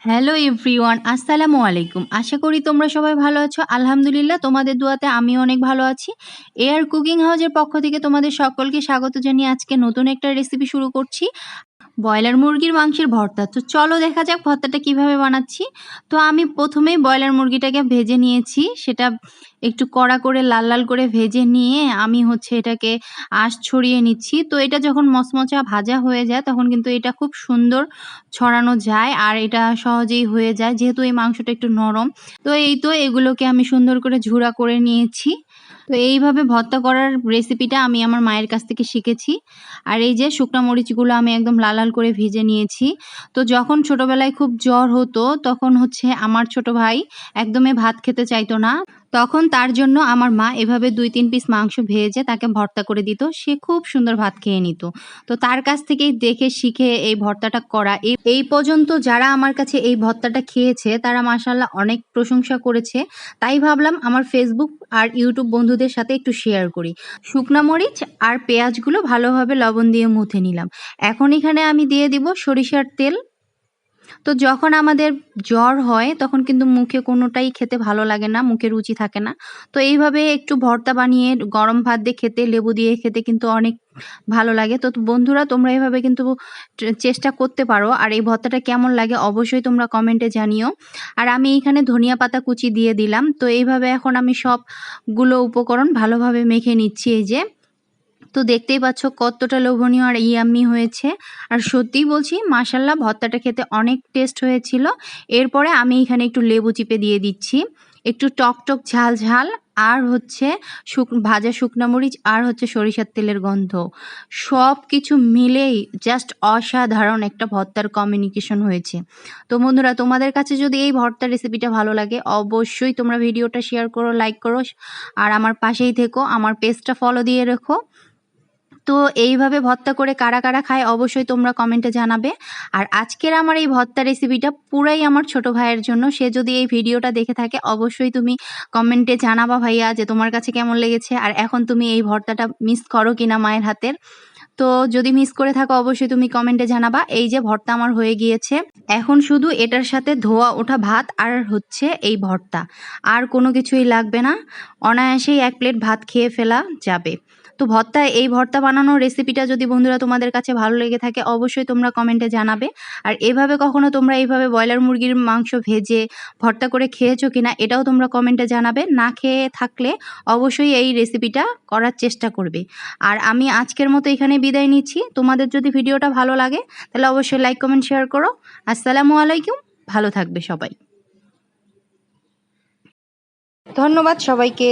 Hello everyone, আসসালামু আলাইকুম। আশা করি তোমরা সবাই ভালো আছো। আলহামদুলিল্লাহ তোমাদের দোয়াতে আমিও অনেক ভালো আছি। এআর কুকিং হাউসের পক্ষ থেকে তোমাদের সকলকে স্বাগত জানিয়ে আজকে নতুন একটা রেসিপি শুরু করছি। ব্রয়লার মুরগির মাংসের ভর্তা। তো চলো দেখা যাক ভর্তাটা কিভাবে বানাচ্ছি। তো আমি প্রথমেই ব্রয়লার মুরগিটাকে ভেজে নিয়েছি। সেটা একটু কড়া করে লাল, লাল করে ভেজে নিয়ে আমি এটাকে আঁশ ছড়িয়ে নিচ্ছি। তো এটা যখন মচমচা ভাজা হয়ে যায় তখন কিন্তু এটা খুব সুন্দর ছড়ানো যায় আর এটা সহজেই হয়ে যায় যেহেতু এই মাংসটা একটু নরম। তো এই তো এগুলোকে আমি সুন্দর করে ঝুরা করে নিয়েছি। তো এইভাবে ভর্তা করার রেসিপিটা আমি আমার মায়ের কাছ থেকে শিখেছি। আর এই যে শুকনা মরিচগুলো আমি একদম লাল, লাল করে ভেজে নিয়েছি। তো যখন ছোটবেলায় খুব জ্বর হতো তখন আমার ছোট ভাই একদমই ভাত খেতে চাইতো না। তখন তার জন্য আমার মা এভাবে ২-৩ পিস মাংস ভেজে তাকে ভর্তা করে দিত। সে খুব সুন্দর ভাত খেয়ে নিত। তো তার কাছ থেকেই দেখে শিখে এই ভর্তাটা করা। এই পর্যন্ত যারা আমার কাছে এই ভর্তাটা খেয়েছে তারা মাশাআল্লাহ অনেক প্রশংসা করেছে। তাই ভাবলাম আমার Facebook আর YouTube বন্ধুদের সাথে একটু শেয়ার করি। শুকনা মরিচ আর পেঁয়াজগুলো ভালোভাবে লবণ দিয়ে মুথে নিলাম। এখন এখানে আমি দিয়ে দিব সরিষার তেল। তো যখন আমাদের জ্বর হয় তখন কিন্তু মুখে কোনোটাই খেতে ভালো লাগে না, মুখে রুচি থাকে না। তো এইভাবে একটু ভর্তা বানিয়ে গরম ভাত দিয়ে খেতে, লেবু দিয়ে খেতে কিন্তু অনেক ভালো লাগে। তো বন্ধুরা তোমরা এভাবে কিন্তু চেষ্টা করতে পারো। আর এই ভর্তাটা কেমন লাগে অবশ্যই তোমরা কমেন্টে জানিও। আর আমি এইখানে ধনিয়া পাতা কুচি দিয়ে দিলাম। তো এইভাবে এখন আমি সবগুলো উপকরণ ভালোভাবে মেখে নিচ্ছি এই যে। তো দেখতেই পাচ্ছ কতটা লোভনীয় আর ইয়াম্মি হয়েছে। আর সত্যিই বলছি মাশাআল্লাহ ভর্তাটা খেতে অনেক টেস্ট হয়েছিল। এরপরে আমি এখানে একটু লেবু চিপে দিয়ে দিচ্ছি। একটু টক ঝাল, ঝাল আর ভাজা শুকনা মরিচ আর সরিষার তেলের গন্ধ। সবকিছু মিলেই জাস্ট অসাধারণ একটা ভর্তার কম্বিনেশন হয়েছে। তো বন্ধুরা তোমাদের কাছে যদি এই ভর্তার রেসিপিটা ভালো লাগে অবশ্যই তোমরা ভিডিওটা শেয়ার করো, লাইক করো আর আমার পাশেই থেকো। আমার পেজটা ফলো দিয়ে রেখো। তো এইভাবে ভর্তা করে কারা, কারা খায় অবশ্যই তোমরা কমেন্টে জানাবে। আর আজকের আমার এই ভর্তা রেসিপিটা পুরাই আমার ছোট ভাইয়ের জন্য। সে যদি এই ভিডিওটা দেখে থাকে অবশ্যই তুমি কমেন্টে জানাবা ভাইয়া যে তোমার কাছে কেমন লেগেছে। আর এখন তুমি এই ভর্তাটা মিস করো কিনা মায়ের হাতের। তো যদি মিস করে থাকো অবশ্যই তুমি কমেন্টে জানাবা। এই যে ভর্তা আমার হয়ে গিয়েছে। এখন শুধু এটার সাথে ধোয়া ওঠা ভাত আর এই ভর্তা। আর কোনো কিছুই লাগবে না। অনায়াসেই ১ প্লেট ভাত খেয়ে ফেলা যাবে। তো এই ভর্তা বানানোর রেসিপিটা যদি বন্ধুরা তোমাদের কাছে ভালো লেগে থাকে অবশ্যই তোমরা কমেন্টে জানাবে। আর এভাবে কখনো তোমরা এইভাবে ব্রয়লার মুরগির মাংস ভেজে ভর্তা করে খেয়েছো কিনা এটাও তোমরা কমেন্টে জানাবে। না খেয়ে থাকলে অবশ্যই এই রেসিপিটা করার চেষ্টা করবে। আর আমি আজকের মতো এখানে বিদায় নিচ্ছি। তোমাদের যদি ভিডিওটা ভালো লাগে তাহলে অবশ্যই লাইক, কমেন্ট, শেয়ার করো। আসসালামু আলাইকুম। ভালো থাকবে সবাই। ধন্যবাদ সবাইকে।